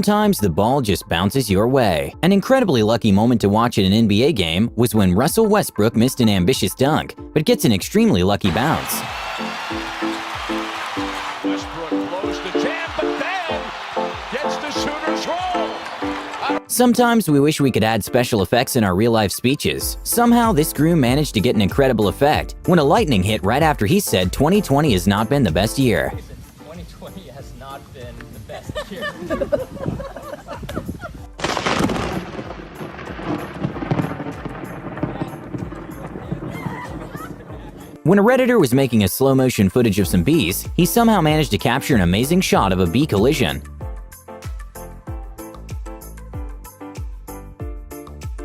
Sometimes the ball just bounces your way. An incredibly lucky moment to watch at an NBA game was when Russell Westbrook missed an ambitious dunk, but gets an extremely lucky bounce. Westbrook blows the jam, but then gets the shooter's roll. Sometimes we wish we could add special effects in our real-life speeches. Somehow this groom managed to get an incredible effect when a lightning hit right after he said 2020 has not been the best year. 2020 has not been the best year. When a Redditor was making a slow-motion footage of some bees, he somehow managed to capture an amazing shot of a bee collision.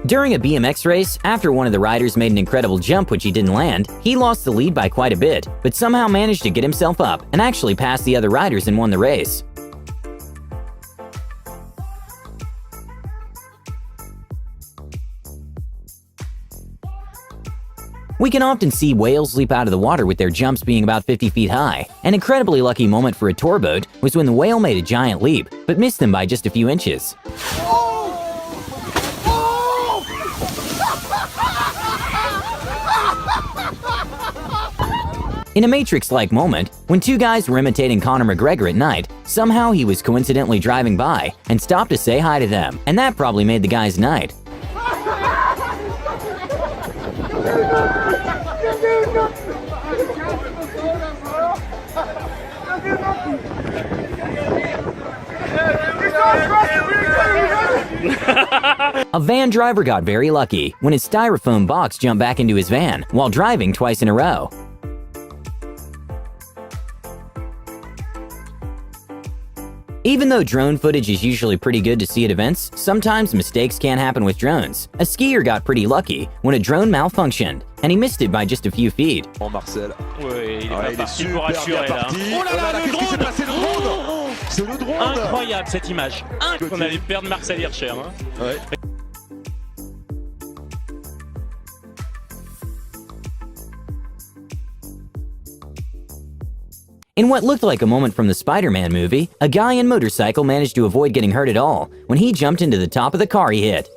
During a BMX race, after one of the riders made an incredible jump which he didn't land, he lost the lead by quite a bit, but somehow managed to get himself up and actually passed the other riders and won the race. We can often see whales leap out of the water with their jumps being about 50 feet high. An incredibly lucky moment for a tour boat was when the whale made a giant leap, but missed them by just a few inches. In a Matrix-like moment, when two guys were imitating Conor McGregor at night, somehow he was coincidentally driving by and stopped to say hi to them, and that probably made the guy's night. A van driver got very lucky when his styrofoam box jumped back into his van while driving twice in a row. Even though drone footage is usually pretty good to see at events, sometimes mistakes can happen with drones. A skier got pretty lucky when a drone malfunctioned, and he missed it by just a few feet. Oh Marcel. Oui, il est Ah, pas il est parti super pour assurer bien là. parti. Oh là là, le qu'est-ce qui s'est drone. passé, le drone? C'est le drone. Incroyable cette image. On allait perdre Marcel Hirscher. Hein. Ouais. In what looked like a moment from the Spider-Man movie, a guy in motorcycle managed to avoid getting hurt at all when he jumped into the top of the car he hit.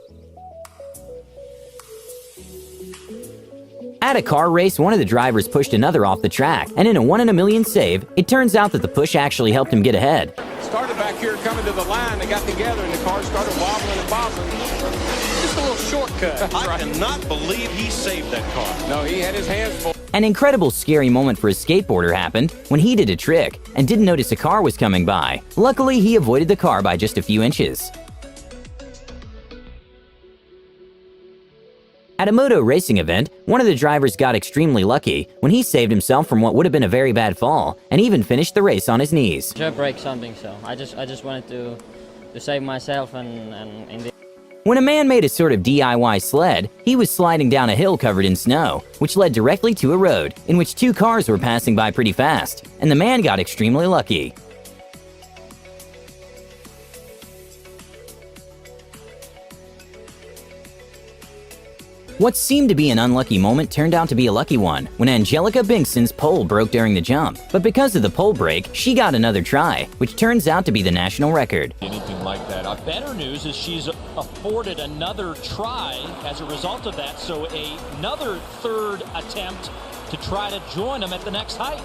At a car race, one of the drivers pushed another off the track, and in a 1 in a million save, it turns out that the push actually helped him get ahead. Started back here coming to the line. They got together and the car started wobbling and bobbling. Just a little shortcut. I cannot believe he saved that car. No, he had his hands full. An incredible scary moment for a skateboarder happened when he did a trick and didn't notice a car was coming by. Luckily, he avoided the car by just a few inches. At a moto racing event, one of the drivers got extremely lucky when he saved himself from what would have been a very bad fall and even finished the race on his knees. I break something, so I just wanted to save myself and in the When a man made a sort of DIY sled, he was sliding down a hill covered in snow, which led directly to a road in which two cars were passing by pretty fast, and the man got extremely lucky. What seemed to be an unlucky moment turned out to be a lucky one when Angelica Binkson's pole broke during the jump. But because of the pole break, she got another try, which turns out to be the national record. Anything like that. Better news is she's afforded another try as a result of that, so another third attempt to try to join them at the next height.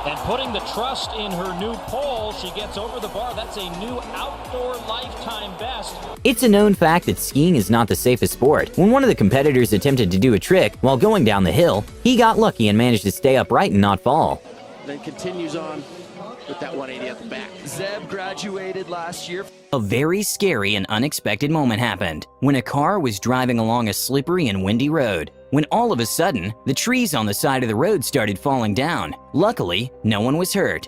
And putting the trust in her new pole, she gets over the bar. That's a new outdoor lifetime best. It's a known fact that skiing is not the safest sport. When one of the competitors attempted to do a trick while going down the hill, he got lucky and managed to stay upright and not fall. Then continues on with that 180 at the back. Zeb graduated last year. A very scary and unexpected moment happened when a car was driving along a slippery and windy road, when all of a sudden, the trees on the side of the road started falling down. Luckily, no one was hurt.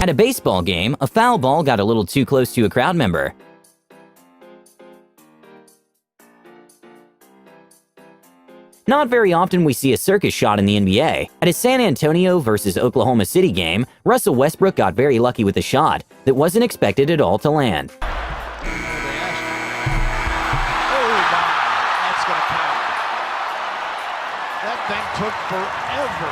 At a baseball game, a foul ball got a little too close to a crowd member. Not very often we see a circus shot in the NBA. At a San Antonio versus Oklahoma City game, Russell Westbrook got very lucky with a shot that wasn't expected at all to land. Took forever.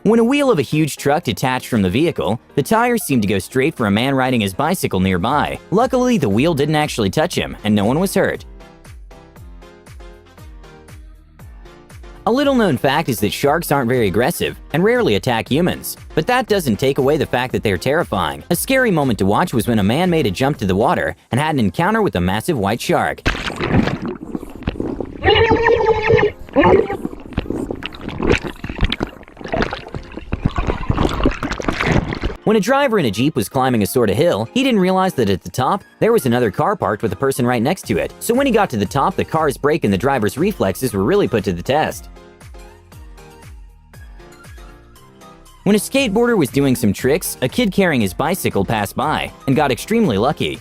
When a wheel of a huge truck detached from the vehicle, the tires seemed to go straight for a man riding his bicycle nearby. Luckily, the wheel didn't actually touch him, and no one was hurt. A little-known fact is that sharks aren't very aggressive and rarely attack humans, but that doesn't take away the fact that they're terrifying. A scary moment to watch was when a man made a jump to the water and had an encounter with a massive white shark. When a driver in a Jeep was climbing a sort of hill, he didn't realize that at the top, there was another car parked with a person right next to it. So when he got to the top, the car's brake and the driver's reflexes were really put to the test. When a skateboarder was doing some tricks, a kid carrying his bicycle passed by and got extremely lucky.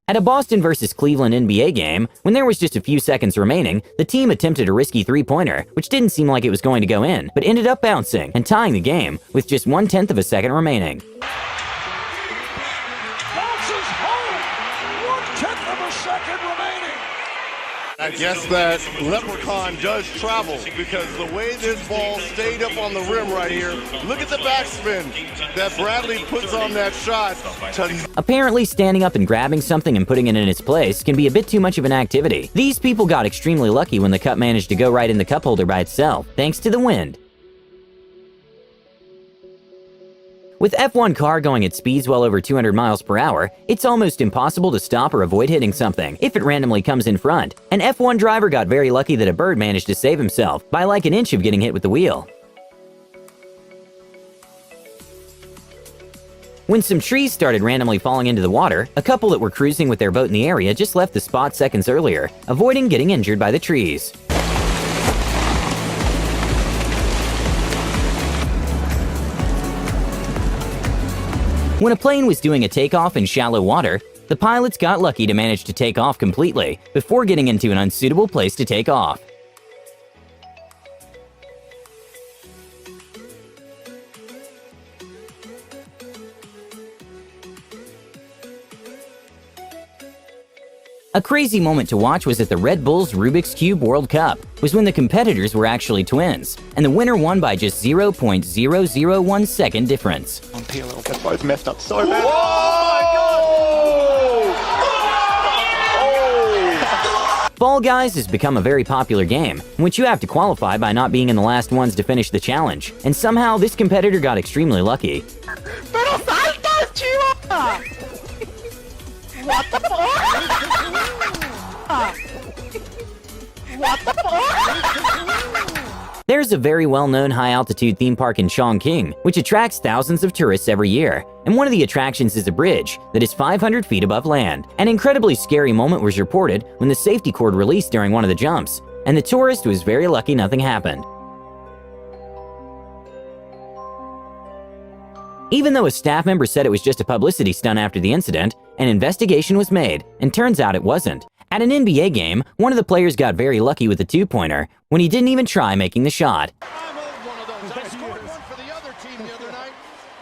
At a Boston vs. Cleveland NBA game, when there was just a few seconds remaining, the team attempted a risky three-pointer, which didn't seem like it was going to go in, but ended up bouncing and tying the game with just 1/10 of a second remaining. Bounces home. 1/10 of a second remaining. I guess that leprechaun does travel because the way this ball stayed up on the rim right here, look at the backspin that Bradley puts on that shot. Apparently, standing up and grabbing something and putting it in its place can be a bit too much of an activity. These people got extremely lucky when the cup managed to go right in the cup holder by itself, thanks to the wind. With F1 car going at speeds well over 200 miles per hour, it's almost impossible to stop or avoid hitting something if it randomly comes in front. An F1 driver got very lucky that a bird managed to save himself by like an inch of getting hit with the wheel. When some trees started randomly falling into the water, a couple that were cruising with their boat in the area just left the spot seconds earlier, avoiding getting injured by the trees. When a plane was doing a takeoff in shallow water, the pilots got lucky to manage to take off completely before getting into an unsuitable place to take off. A crazy moment to watch was at the Red Bull's Rubik's Cube World Cup, was when the competitors were actually twins, and the winner won by just 0.001 second difference. That's both messed up so bad. Fall Guys has become a very popular game, in which you have to qualify by not being in the last ones to finish the challenge, and somehow this competitor got extremely lucky. ¡Pero saltas, chiva! What the fuck? What the fuck? There's a very well-known high-altitude theme park in Chongqing, which attracts thousands of tourists every year, and one of the attractions is a bridge that is 500 feet above land. An incredibly scary moment was reported when the safety cord released during one of the jumps, and the tourist was very lucky nothing happened. Even though a staff member said it was just a publicity stunt after the incident, an investigation was made, and turns out it wasn't. At an NBA game, one of the players got very lucky with a two-pointer when he didn't even try making the shot. I'm owed one of those. I scored one for the other team the other night.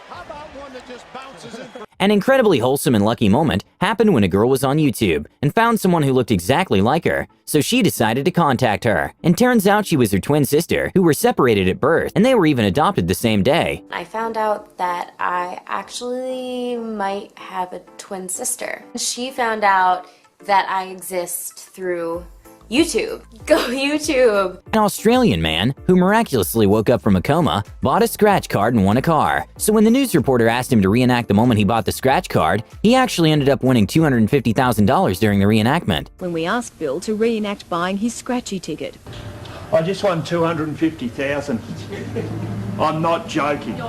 How about one that just bounces in? An incredibly wholesome and lucky moment happened when a girl was on YouTube and found someone who looked exactly like her, so she decided to contact her. And turns out she was her twin sister, who were separated at birth, and they were even adopted the same day. I found out that I actually might have a twin sister. She found out that I exist through YouTube. Go YouTube! An Australian man, who miraculously woke up from a coma, bought a scratch card and won a car. So when the news reporter asked him to reenact the moment he bought the scratch card, he actually ended up winning $250,000 during the reenactment. When we asked Bill to reenact buying his scratchy ticket. I just won $250,000. I'm not joking.